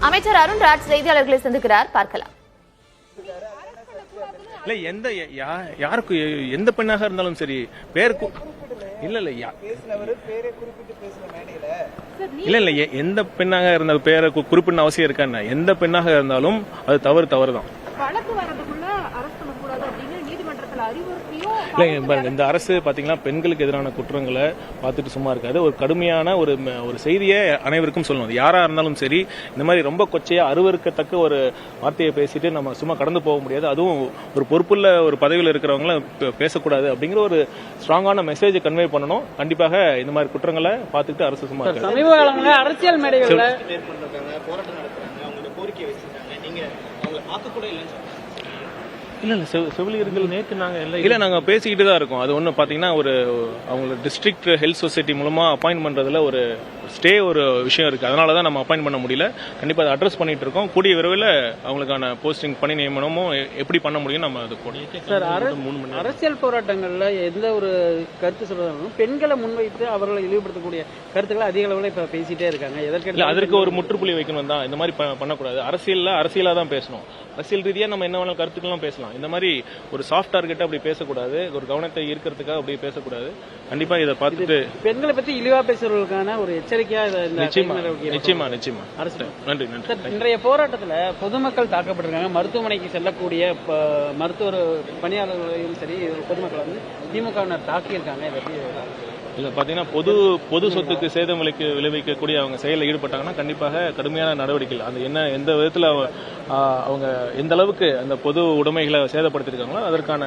அமைச்சர் அருண்ராஜ் செய்தியாளர்களை சந்திக்கிறார், பார்க்கலாம். இல்ல யாருக்கு எந்த பெண்ணாக இருந்தாலும் சரி பேர் இல்ல எந்த பெண்ணாக இருந்த பேரை குறிப்பிட அவசியம் இருக்கா? எந்த பெண்ணாக இருந்தாலும் அது தவறுதான். இல்ல இந்த அரசு பாத்தீங்கன்னா பெண்களுக்கு எதிரான குற்றங்களை பார்த்துட்டு சும்மா இருக்காது. ஒரு கடுமையான ஒரு செய்தியை அனைவருக்கும் சொல்லணும். யாரா இருந்தாலும் சரி இந்த மாதிரி ரொம்ப கொச்சையா அருவருக்கத்தக்க ஒரு வார்த்தையை பேசிட்டு நம்ம சும்மா கடந்து போக முடியாது. அதுவும் ஒரு பொறுப்புள்ள ஒரு பதவியில் இருக்கிறவங்கள பேசக்கூடாது அப்படிங்கிற ஒரு ஸ்ட்ராங்கான மெசேஜ் கன்வே பண்ணணும். கண்டிப்பாக இந்த மாதிரி குற்றங்களை பார்த்துட்டு அரசு சும்மா இருக்காது. சமீப காலங்களில் அரசியல் மேடைகள்ல போராட்டம் நடத்துறாங்க, அவங்களோட கோரிக்கை வச்சிருக்காங்க, நீங்க அவங்களை பார்க்க கூட இல்லைன்னு சொல்றாங்க. இல்ல செவிலியர்கள் நேற்று நாங்க பேசிக்கிட்டு தான் இருக்கோம். அது ஒண்ணு பாத்தீங்கன்னா அவங்க டிஸ்ட்ரிக்ட் ஹெல்த் சொசைட்டி மூலமா அப்பாயின்ட் பண்றதுல ஒரு விஷயம் இருக்கு. அதனாலதான் நம்ம அப்பாயின்ட் பண்ண முடியல. கண்டிப்பா அதை அட்ரஸ் பண்ணிட்டு இருக்கோம். கூடிய விரைவில் அவங்களுக்கான போஸ்டிங் பணி நியமனமும் எப்படி பண்ண முடியும் நம்ம அது சார். அரசியல் போராட்டங்கள்ல எந்த ஒரு கருத்து சொல்றதாலும் பெண்களை முன்வைத்து அவர்களை இழிவுபடுத்தக்கூடிய கருத்துக்களை அதிக அளவில் இப்ப பேசிட்டே இருக்காங்க. அதற்கு ஒரு முற்றுப்புள்ளி வைக்கணும் தான். இந்த மாதிரி பண்ணக்கூடாது. அரசியலா தான் பேசணும். அரசியல் ரீதியா நம்ம என்ன வேணாலும் கருத்துக்கெல்லாம் பேசலாம். இந்த மாதிரி ஒரு சாஃப்ட் டார்கெட் அப்படி பேசக்கூடாது. ஒரு கவனத்தை ஈர்க்கிறதுக்காக அப்படி பேசக்கூடாது. கண்டிப்பா இதை பார்த்துட்டு பெண்களை பத்தி இழிவா பேசுறவர்களுக்கான ஒரு எச்சரிக்கையா நிச்சயமா அரசு. நன்றி. இன்றைய போராட்டத்துல பொதுமக்கள் தாக்கப்பட்டிருக்காங்க. மருத்துவமனைக்கு செல்லக்கூடிய மருத்துவ பணியாளர்களையும் சரி பொதுமக்கள் திமுகவினர் தாக்கியிருக்காங்க. இல்ல பாத்தீங்கன்னா பொது சொத்துக்கு சேதம் விளைவிக்கக்கூடிய அவங்க செயலில் ஈடுபட்டாங்கன்னா கண்டிப்பாக கடுமையான நடவடிக்கைகள். அது எந்த விதத்துல அவங்க எந்த அளவுக்கு அந்த பொது உடைமைகளை சேதப்படுத்திருக்காங்களோ அதற்கான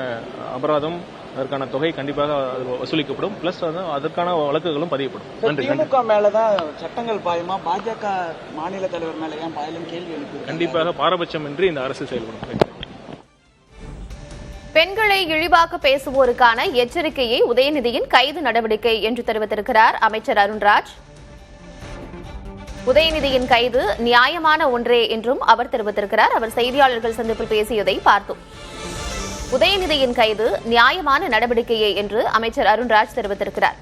அபராதம், அதற்கான தொகை கண்டிப்பாக வசூலிக்கப்படும். பிளஸ் அதற்கான வழக்குகளும் பதியப்படும். திமுக மேலதான் சட்டங்கள் பாயமா, பாஜக மாநில தலைவர் மேல ஏன் பாயலும் கேள்வி எழுப்பு. கண்டிப்பாக பாரபட்சமின்றி இந்த அரசு செயல்படும். பெண்களை இழிவாக பேசுவோருக்கான எச்சரிக்கையை உதயநிதியின் கைது நடவடிக்கை என்று தெரிவித்திருக்கிறார் அமைச்சர் அருண்ராஜ். உதயநிதியின் கைது நியாயமான ஒன்றே என்றும் அவர் தெரிவித்திருக்கிறார். அவர் செய்தியாளர்கள் சந்திப்பில் பேசியதை பார்த்தோம். உதயநிதியின் கைது நியாயமான நடவடிக்கையே என்று அமைச்சர் அருண்ராஜ் தெரிவித்திருக்கிறார்.